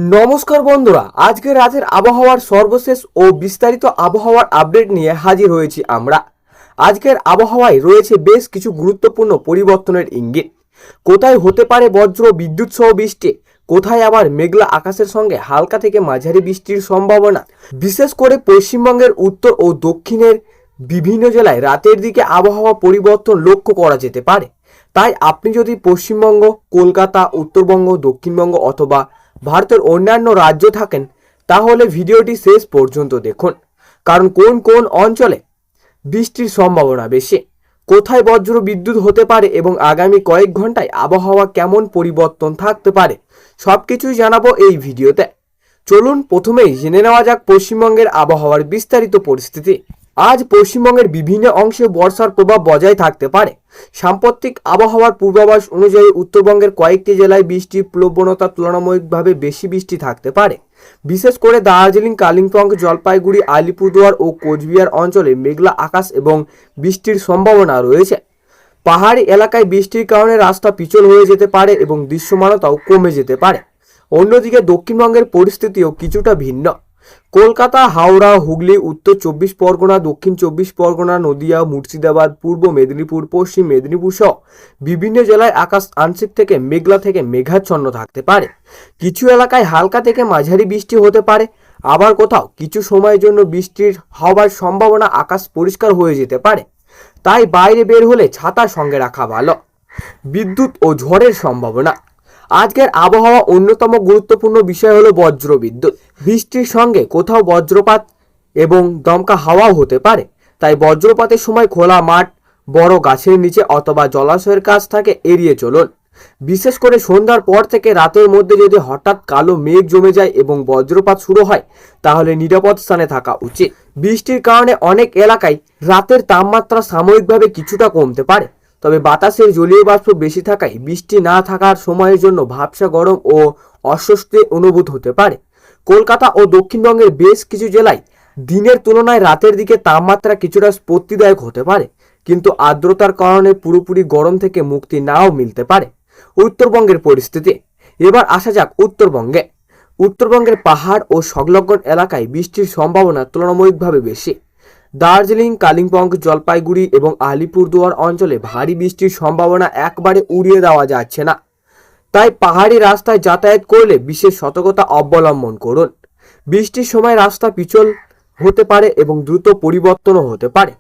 নমস্কার বন্ধুরা, আজকে রাতের আবহাওয়ার সর্বশেষ ও বিস্তারিত আবহাওয়ার আপডেট নিয়ে হাজির হয়েছি আমরা। আজকের আবহাওয়ায় রয়েছে বেশ কিছু গুরুত্বপূর্ণ পরিবর্তনের ইঙ্গিত। কোথায় হতে পারে বজ্র বিদ্যুৎ সহ বৃষ্টি, কোথায় আবার মেঘলা আকাশের সঙ্গে হালকা থেকে মাঝারি বৃষ্টির সম্ভাবনা। বিশেষ করে পশ্চিমবঙ্গের উত্তর ও দক্ষিণের বিভিন্ন জেলায় রাতের দিকে আবহাওয়া পরিবর্তন লক্ষ্য করা যেতে পারে। তাই আপনি যদি পশ্চিমবঙ্গ, কলকাতা, উত্তরবঙ্গ, দক্ষিণবঙ্গ অথবা ভারতের অন্যান্য রাজ্য থাকেন তাহলে ভিডিওটি শেষ পর্যন্ত দেখুন, কারণ কোন কোন অঞ্চলে বৃষ্টির সম্ভাবনা বেশি, কোথায় বজ্র বিদ্যুৎ হতে পারে এবং আগামী কয়েক ঘন্টায় আবহাওয়া কেমন পরিবর্তন থাকতে পারে সবকিছুই জানাবো এই ভিডিওতে। চলুন প্রথমেই জেনে নেওয়া যাক পশ্চিমবঙ্গের আবহাওয়ার বিস্তারিত পরিস্থিতি। আজ পশ্চিমবঙ্গের বিভিন্ন অংশে বর্ষার প্রভাব বজায় থাকতে পারে। সাম্প্রতিক আবহাওয়ার পূর্বাভাস অনুযায়ী উত্তরবঙ্গের কয়েকটি জেলায় বৃষ্টির প্রবণতা তুলনামূলকভাবে বেশি বৃষ্টি থাকতে পারে। বিশেষ করে দার্জিলিং, কালিম্পং, জলপাইগুড়ি, আলিপুরদুয়ার ও কোচবিহার অঞ্চলে মেঘলা আকাশ এবং বৃষ্টির সম্ভাবনা রয়েছে। পাহাড়ি এলাকায় বৃষ্টির কারণে রাস্তা পিছল হয়ে যেতে পারে এবং দৃশ্যমানতাও কমে যেতে পারে। অন্যদিকে দক্ষিণবঙ্গের পরিস্থিতিও কিছুটা ভিন্ন। কলকাতা, হাওড়া, হুগলি, উত্তর 24 পরগনা, দক্ষিণ 24 পরগনা, নদিয়া, মুর্শিদাবাদ, পূর্ব মেদিনীপুর, পশ্চিম মেদিনীপুর সহ বিভিন্ন জেলায় আকাশ আংশিক থেকে মেঘলা থেকে মেঘাচ্ছন্ন থাকতে পারে। কিছু এলাকায় হালকা থেকে মাঝারি বৃষ্টি হতে পারে, আবার কোথাও কিছু সময়ের জন্য বৃষ্টির হওয়ার সম্ভাবনা। আকাশ পরিষ্কার হয়ে যেতে পারে, তাই বাইরে বের হলে ছাতা সঙ্গে রাখা ভালো। বিদ্যুৎ ও ঝড়ের সম্ভাবনা। আজকের আবহাওয়া অন্যতম গুরুত্বপূর্ণ বিষয় হলো বজ্র বিদ্যুৎ। বৃষ্টির সঙ্গে কোথাও বজ্রপাত এবং দমকা হাওয়াও হতে পারে, তাই বজ্রপাতের সময় খোলা মাঠ, বড় গাছের নিচে অথবা জলাশয়ের কাছ থেকে এড়িয়ে চলুন। বিশেষ করে সন্ধ্যার পর থেকে রাতের মধ্যে যদি হঠাৎ কালো মেঘ জমে যায় এবং বজ্রপাত শুরু হয় তাহলে নিরাপদ স্থানে থাকা উচিত। বৃষ্টির কারণে অনেক এলাকায় রাতের তাপমাত্রা সাময়িকভাবে কিছুটা কমতে পারে, তবে বাতাসের জলীয় বাষ্প বেশি থাকায় বৃষ্টি না থাকার সময়ের জন্য ভ্যাপসা গরম ও অস্বস্তি অনুভূত হতে পারে। কলকাতা ও দক্ষিণবঙ্গের বেশ কিছু জেলায় দিনের তুলনায় রাতের দিকে তাপমাত্রা কিছুটা স্বস্তিদায়ক হতে পারে, কিন্তু আর্দ্রতার কারণে পুরোপুরি গরম থেকে মুক্তি নাও মিলতে পারে। উত্তরবঙ্গের পরিস্থিতি। এবার আসা যাক উত্তরবঙ্গে। উত্তরবঙ্গের পাহাড় ও সংলগ্ন এলাকায় বৃষ্টির সম্ভাবনা তুলনামূলকভাবে বেশি। দার্জিলিং, কালিম্পং, জলপাইগুড়ি এবং আলিপুরদুয়ার অঞ্চলে ভারী বৃষ্টির সম্ভাবনা একবারে উড়িয়ে দেওয়া যাচ্ছে না, তাই পাহাড়ি রাস্তায় যাতায়াত করলে বিশেষ সতর্কতা অবলম্বন করুন। বৃষ্টির সময় রাস্তা পিছল হতে পারে এবং দ্রুত পরিবর্তনও হতে পারে।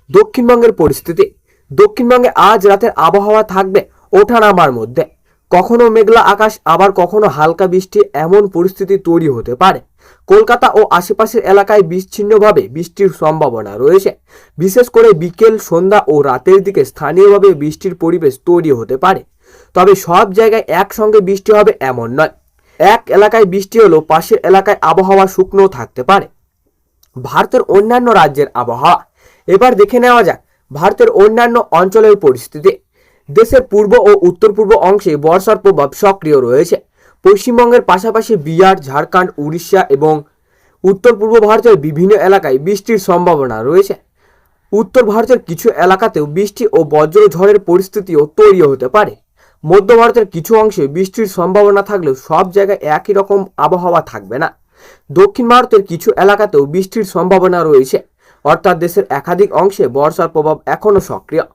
দক্ষিণবঙ্গের পরিস্থিতি। দক্ষিণবঙ্গে আজ রাতের আবহাওয়া থাকবে ওঠানামার মধ্যে। কখনো মেঘলা আকাশ, আবার কখনো হালকা বৃষ্টি, এমন পরিস্থিতি তৈরি হতে পারে। কলকাতা ও আশেপাশের এলাকায় বিচ্ছিন্নভাবে বৃষ্টির সম্ভাবনা রয়েছে। বিশেষ করে বিকেল, সন্ধ্যা ও রাতের দিকে স্থানীয়ভাবে বৃষ্টির পরিবেশ তৈরি হতে পারে, তবে সব জায়গায় একসঙ্গে বৃষ্টি হবে এমন নয়। এক এলাকায় বৃষ্টি হলেও পাশের এলাকায় আবহাওয়া শুকনো থাকতে পারে। ভারতের অন্যান্য রাজ্যের আবহাওয়া। এবার দেখে নেওয়া যাক ভারতের অন্যান্য অঞ্চলের পরিস্থিতি। দেশের পূর্ব ও উত্তর পূর্ব অংশে বর্ষার প্রভাব সক্রিয় রয়েছে। পশ্চিমবঙ্গের পাশাপাশি বিহার, ঝাড়খণ্ড, উড়িষ্যা এবং উত্তর পূর্ব ভারতের বিভিন্ন এলাকায় বৃষ্টির সম্ভাবনা রয়েছে। উত্তর ভারতের কিছু এলাকাতেও বৃষ্টি ও বজ্র ঝড়ের পরিস্থিতিও তৈরি হতে পারে। মধ্য ভারতের কিছু অংশে বৃষ্টির সম্ভাবনা থাকলেও সব জায়গায় একই রকম আবহাওয়া থাকবে না। দক্ষিণ ভারতের কিছু এলাকাতেও বৃষ্টির সম্ভাবনা রয়েছে, অর্থাৎ দেশের একাধিক অংশে বর্ষার প্রভাব এখনও সক্রিয়।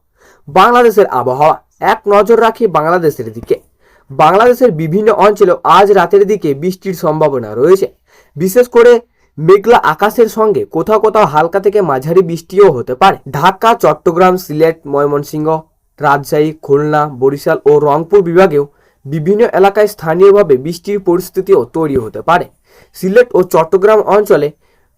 বাংলাদেশের আবহাওয়া। এক নজর রাখি বাংলাদেশের দিকে। বাংলাদেশের বিভিন্ন অঞ্চলেও আজ রাতের দিকে বৃষ্টির সম্ভাবনা রয়েছে। বিশেষ করে মেঘলা আকাশের সঙ্গে কোথাও কোথাও হালকা থেকে মাঝারি বৃষ্টিও হতে পারে। ঢাকা, চট্টগ্রাম, সিলেট, ময়মনসিংহ, রাজশাহী, খুলনা, বরিশাল ও রংপুর বিভাগেও বিভিন্ন এলাকায় স্থানীয়ভাবে বৃষ্টির পরিস্থিতিও তৈরি হতে পারে। সিলেট ও চট্টগ্রাম অঞ্চলে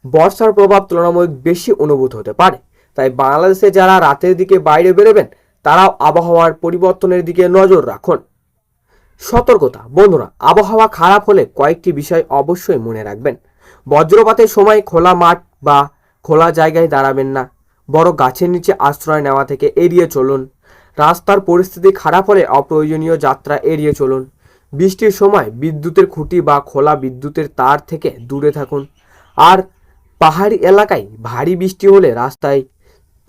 বর্ষার প্রভাব তুলনামূলক বেশি অনুভূত হতে পারে, তাই বাংলাদেশে যারা রাতের দিকে বাইরে বেরোবেন তারাও আবহাওয়ার পরিবর্তনের দিকে নজর রাখুন। সতর্কতা। বন্ধুরা, আবহাওয়া খারাপ হলে কয়েকটি বিষয় অবশ্যই মনে রাখবেন। বজ্রপাতের সময় খোলা মাঠ বা খোলা জায়গায় দাঁড়াবেন না। বড় গাছের নিচে আশ্রয় নেওয়া থেকে এড়িয়ে চলুন। রাস্তার পরিস্থিতি খারাপ হলে অপ্রয়োজনীয় যাত্রা এড়িয়ে চলুন। বৃষ্টির সময় বিদ্যুতের খুঁটি বা খোলা বিদ্যুতের তার থেকে দূরে থাকুন। আর পাহাড়ি এলাকায় ভারী বৃষ্টি হলে রাস্তায়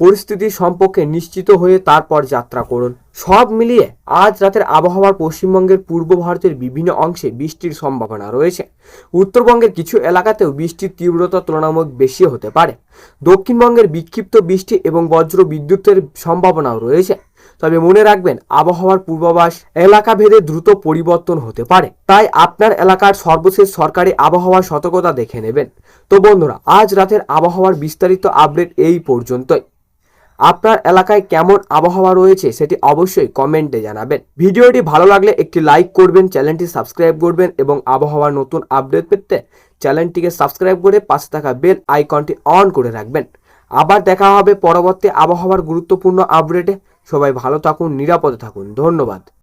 পরিস্থিতি সম্পর্কে নিশ্চিত হয়ে তারপর যাত্রা করুন। সব মিলিয়ে আজ রাতের আবহাওয়ার পশ্চিমবঙ্গের পূর্ব ভারতের বিভিন্ন অংশে বৃষ্টির সম্ভাবনা রয়েছে। উত্তরবঙ্গের কিছু এলাকাতেও বৃষ্টির তীব্রতা তুলনামূলক বেশি হতে পারে। দক্ষিণবঙ্গের বিক্ষিপ্ত বৃষ্টি এবং বজ্র বিদ্যুতের সম্ভাবনাও রয়েছে। তবে মনে রাখবেন, আবহাওয়ার পূর্বাভাস এলাকা ভেদে দ্রুত পরিবর্তন হতে পারে, তাই আপনার এলাকার সর্বশেষ সরকারি আবহাওয়ার সতর্কতা দেখে নেবেন। তো বন্ধুরা, আজ রাতের আবহাওয়ার বিস্তারিত আপডেট এই পর্যন্তই। আপনার এলাকায় কেমন আবহাওয়া রয়েছে সেটি অবশ্যই কমেন্টে জানাবেন। ভিডিওটি ভালো লাগলে একটি লাইক করবেন, চ্যানেলটি সাবস্ক্রাইব করবেন এবং আবহাওয়ার নতুন আপডেট পেতে চ্যানেলটিকে সাবস্ক্রাইব করে পাশে থাকা বেল আইকনটি অন করে রাখবেন। আবার দেখা হবে পরবর্তী আবহাওয়ার গুরুত্বপূর্ণ আপডেটে। সবাই ভালো থাকুন, নিরাপদে থাকুন। ধন্যবাদ।